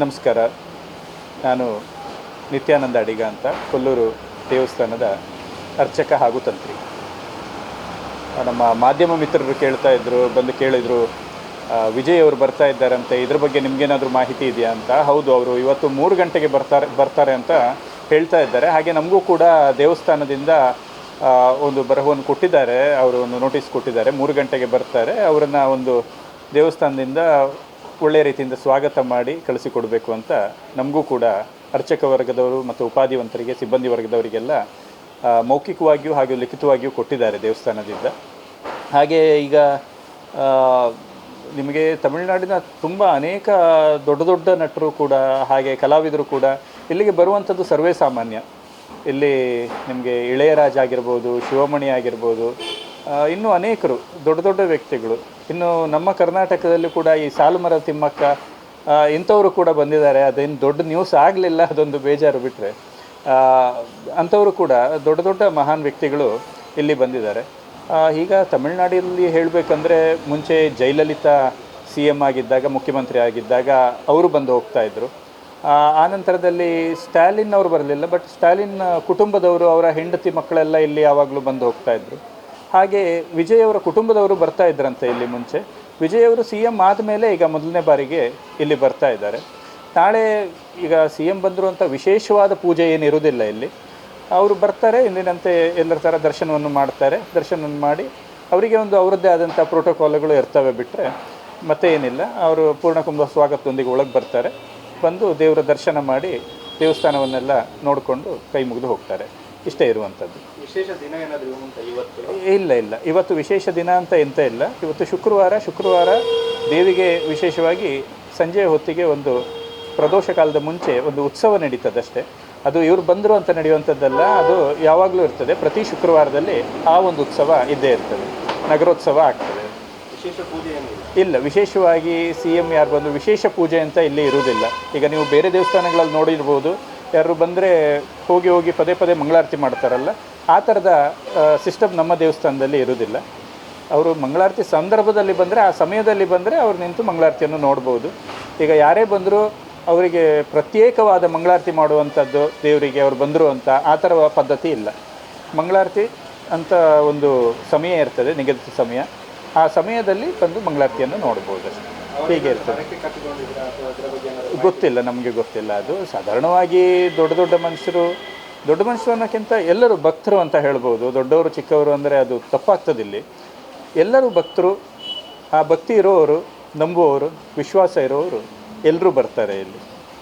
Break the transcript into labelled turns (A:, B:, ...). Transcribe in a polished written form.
A: ನಮಸ್ಕಾರ. ನಾನು ನಿತ್ಯಾನಂದ ಅಡಿಗ ಅಂತ, ಕೊಲ್ಲೂರು ದೇವಸ್ಥಾನದ ಅರ್ಚಕ ಹಾಗೂ ತಂತ್ರಿ. ನಮ್ಮ ಮಾಧ್ಯಮ ಮಿತ್ರರು ಬಂದು ಕೇಳಿದರು, ವಿಜಯ್ ಅವರು ಬರ್ತಾ ಇದ್ದಾರಂತೆ, ಇದ್ರ ಬಗ್ಗೆ ನಿಮಗೇನಾದರೂ ಮಾಹಿತಿ ಇದೆಯಾ ಅಂತ. ಹೌದು, ಅವರು ಇವತ್ತು 3 ಗಂಟೆಗೆ ಬರ್ತಾರೆ ಅಂತ ಹೇಳ್ತಾ ಇದ್ದಾರೆ. ಹಾಗೆ ನಮಗೂ ಕೂಡ ದೇವಸ್ಥಾನದಿಂದ ಒಂದು ಬರಹವನ್ನು ಕೊಟ್ಟಿದ್ದಾರೆ, ಅವರು ಒಂದು ನೋಟಿಸ್ ಕೊಟ್ಟಿದ್ದಾರೆ. 3 ಗಂಟೆಗೆ ಬರ್ತಾರೆ, ಅವರನ್ನು ಒಂದು ದೇವಸ್ಥಾನದಿಂದ ಒಳ್ಳೆಯ ರೀತಿಯಿಂದ ಸ್ವಾಗತ ಮಾಡಿ ಕಳಿಸಿಕೊಡಬೇಕು ಅಂತ ನಮಗೂ ಕೂಡ ಅರ್ಚಕ ವರ್ಗದವರು ಮತ್ತು ಉಪಾಧಿವಂತರಿಗೆ, ಸಿಬ್ಬಂದಿ ವರ್ಗದವರಿಗೆಲ್ಲ ಮೌಖಿಕವಾಗಿಯೂ ಹಾಗೂ ಲಿಖಿತವಾಗಿಯೂ ಕೊಟ್ಟಿದ್ದಾರೆ ದೇವಸ್ಥಾನದಿಂದ. ಹಾಗೆ ಈಗ ನಿಮಗೆ ತಮಿಳುನಾಡಿನ ತುಂಬ ಅನೇಕ ದೊಡ್ಡ ದೊಡ್ಡ ನಟರು ಕೂಡ ಹಾಗೆ ಕಲಾವಿದರು ಕೂಡ ಇಲ್ಲಿಗೆ ಬರುವಂಥದ್ದು ಸರ್ವೇ ಸಾಮಾನ್ಯ. ಇಲ್ಲಿ ನಿಮಗೆ ಇಳೆಯರಾಜ ಆಗಿರ್ಬೋದು, ಶಿವಮಣಿ ಆಗಿರ್ಬೋದು, ಇನ್ನೂ ಅನೇಕರು ದೊಡ್ಡ ದೊಡ್ಡ ವ್ಯಕ್ತಿಗಳು, ಇನ್ನು ನಮ್ಮ ಕರ್ನಾಟಕದಲ್ಲಿ ಕೂಡ ಈ ಸಾಲುಮರದ ತಿಮ್ಮಕ್ಕ ಇಂಥವರು ಕೂಡ ಬಂದಿದ್ದಾರೆ. ಅದೇನು ದೊಡ್ಡ ನ್ಯೂಸ್ ಆಗಲಿಲ್ಲ, ಅದೊಂದು ಬೇಜಾರು ಬಿಟ್ಟರೆ. ಅಂಥವರು ಕೂಡ ದೊಡ್ಡ ದೊಡ್ಡ ಮಹಾನ್ ವ್ಯಕ್ತಿಗಳು ಇಲ್ಲಿ ಬಂದಿದ್ದಾರೆ. ಈಗ ತಮಿಳುನಾಡಿನಲ್ಲಿ ಹೇಳಬೇಕಂದ್ರೆ ಮುಂಚೆ ಜಯಲಲಿತಾ CM ಆಗಿದ್ದಾಗ, ಮುಖ್ಯಮಂತ್ರಿ ಆಗಿದ್ದಾಗ ಅವರು ಬಂದು ಹೋಗ್ತಾಯಿದ್ರು. ಆನಂತರದಲ್ಲಿ ಸ್ಟಾಲಿನ್ ಅವರು ಬರಲಿಲ್ಲ, ಬಟ್ ಸ್ಟಾಲಿನ್ ಕುಟುಂಬದವರು, ಅವರ ಹೆಂಡತಿ ಮಕ್ಕಳೆಲ್ಲ ಇಲ್ಲಿ ಯಾವಾಗಲೂ ಬಂದು ಹೋಗ್ತಾಯಿದ್ರು. ಹಾಗೆ ವಿಜಯ್ ಅವರ ಕುಟುಂಬದವರು ಬರ್ತಾ ಇದ್ರಂತೆ ಇಲ್ಲಿ ಮುಂಚೆ. ವಿಜಯ್ ಅವರು CM ಆದಮೇಲೆ ಈಗ ಮೊದಲನೇ ಬಾರಿಗೆ ಇಲ್ಲಿ ಬರ್ತಾ ಇದ್ದಾರೆ. ನಾಳೆ ಈಗ CM ಬಂದರು ಅಂತ ವಿಶೇಷವಾದ ಪೂಜೆ ಏನಿರುವುದಿಲ್ಲ ಇಲ್ಲಿ. ಅವರು ಬರ್ತಾರೆ, ಇಂದಿನಂತೆ ಎಲ್ಲರ ಥರ ದರ್ಶನವನ್ನು ಮಾಡ್ತಾರೆ. ದರ್ಶನವನ್ನು ಮಾಡಿ ಅವರಿಗೆ ಒಂದು ಅವರದ್ದೇ ಆದಂಥ ಪ್ರೋಟೋಕಾಲ್ಗಳು ಇರ್ತವೆ, ಬಿಟ್ಟರೆ ಮತ್ತೆ ಏನಿಲ್ಲ. ಅವರು ಪೂರ್ಣಕುಂಭ ಸ್ವಾಗತದೊಂದಿಗೆ ಒಳಗೆ ಬರ್ತಾರೆ, ಬಂದು ದೇವರ ದರ್ಶನ ಮಾಡಿ ದೇವಸ್ಥಾನವನ್ನೆಲ್ಲ ನೋಡಿಕೊಂಡು ಕೈ ಮುಗಿದು ಹೋಗ್ತಾರೆ. ಇಷ್ಟೇ ಇರುವಂಥದ್ದು.
B: ವಿಶೇಷ ದಿನ ಏನಾದರೂ ಇವತ್ತು?
A: ಇಲ್ಲ, ಇವತ್ತು ವಿಶೇಷ ದಿನ ಅಂತ ಎಂತ ಇಲ್ಲ. ಇವತ್ತು ಶುಕ್ರವಾರ ದೇವಿಗೆ ವಿಶೇಷವಾಗಿ ಸಂಜೆಯ ಹೊತ್ತಿಗೆ ಒಂದು ಪ್ರದೋಷ ಕಾಲದ ಮುಂಚೆ ಒಂದು ಉತ್ಸವ ನಡೀತದಷ್ಟೇ. ಅದು ಇವರು ಬಂದರು ಅಂತ ನಡೆಯುವಂಥದ್ದಲ್ಲ, ಅದು ಯಾವಾಗಲೂ ಇರ್ತದೆ. ಪ್ರತಿ ಶುಕ್ರವಾರದಲ್ಲಿ ಆ ಒಂದು ಉತ್ಸವ ಇದ್ದೇ ಇರ್ತದೆ, ನಗರೋತ್ಸವ ಆಗ್ತದೆ.
B: ವಿಶೇಷ ಪೂಜೆ ಏನಿಲ್ಲ?
A: ಇಲ್ಲ, ವಿಶೇಷವಾಗಿ CM ಯಾರು ಬಂದು ವಿಶೇಷ ಪೂಜೆ ಅಂತ ಇಲ್ಲಿ ಇರುವುದಿಲ್ಲ. ಈಗ ನೀವು ಬೇರೆ ದೇವಸ್ಥಾನಗಳಲ್ಲಿ ನೋಡಿರ್ಬೋದು, ಯಾರು ಬಂದರೆ ಹೋಗಿ ಪದೇ ಮಂಗಳಾರತಿ ಮಾಡ್ತಾರಲ್ಲ, ಆ ಥರದ ಸಿಸ್ಟಮ್ ನಮ್ಮ ದೇವಸ್ಥಾನದಲ್ಲಿ ಇರುವುದಿಲ್ಲ. ಅವರು ಮಂಗಳಾರತಿ ಸಂದರ್ಭದಲ್ಲಿ ಬಂದರೆ, ಆ ಸಮಯದಲ್ಲಿ ಬಂದರೆ ಅವ್ರು ನಿಂತು ಮಂಗಳಾರತಿಯನ್ನು ನೋಡ್ಬೋದು. ಈಗ ಯಾರೇ ಬಂದರೂ ಅವರಿಗೆ ಪ್ರತ್ಯೇಕವಾದ ಮಂಗಳಾರತಿ ಮಾಡುವಂಥದ್ದು, ದೇವರಿಗೆ ಅವರು ಬಂದರು ಅಂತ ಆ ಥರ ಪದ್ಧತಿ ಇಲ್ಲ. ಮಂಗಳಾರತಿ ಅಂತ ಒಂದು ಸಮಯ ಇರ್ತದೆ, ನಿಗದಿತ ಸಮಯ. ಆ ಸಮಯದಲ್ಲಿ ಬಂದು ಮಂಗಳಾರತಿಯನ್ನು ನೋಡ್ಬೋದು ಅಷ್ಟೇ. ಹೀಗೆ ಇರ್ತದೆ. ಗೊತ್ತಿಲ್ಲ, ನಮಗೆ ಗೊತ್ತಿಲ್ಲ. ಅದು ಸಾಧಾರಣವಾಗಿ ದೊಡ್ಡ ಮನುಷ್ಯರು ಅನ್ನೋಕ್ಕಿಂತ ಎಲ್ಲರೂ ಭಕ್ತರು ಅಂತ ಹೇಳ್ಬೋದು. ದೊಡ್ಡವರು ಚಿಕ್ಕವರು ಅಂದರೆ ಅದು ತಪ್ಪಾಗ್ತದಿಲ್ಲಿ. ಎಲ್ಲರೂ ಭಕ್ತರು, ಆ ಭಕ್ತಿ ಇರೋರು, ನಂಬುವವರು, ವಿಶ್ವಾಸ ಇರೋರು ಎಲ್ಲರೂ ಬರ್ತಾರೆ ಇಲ್ಲಿ.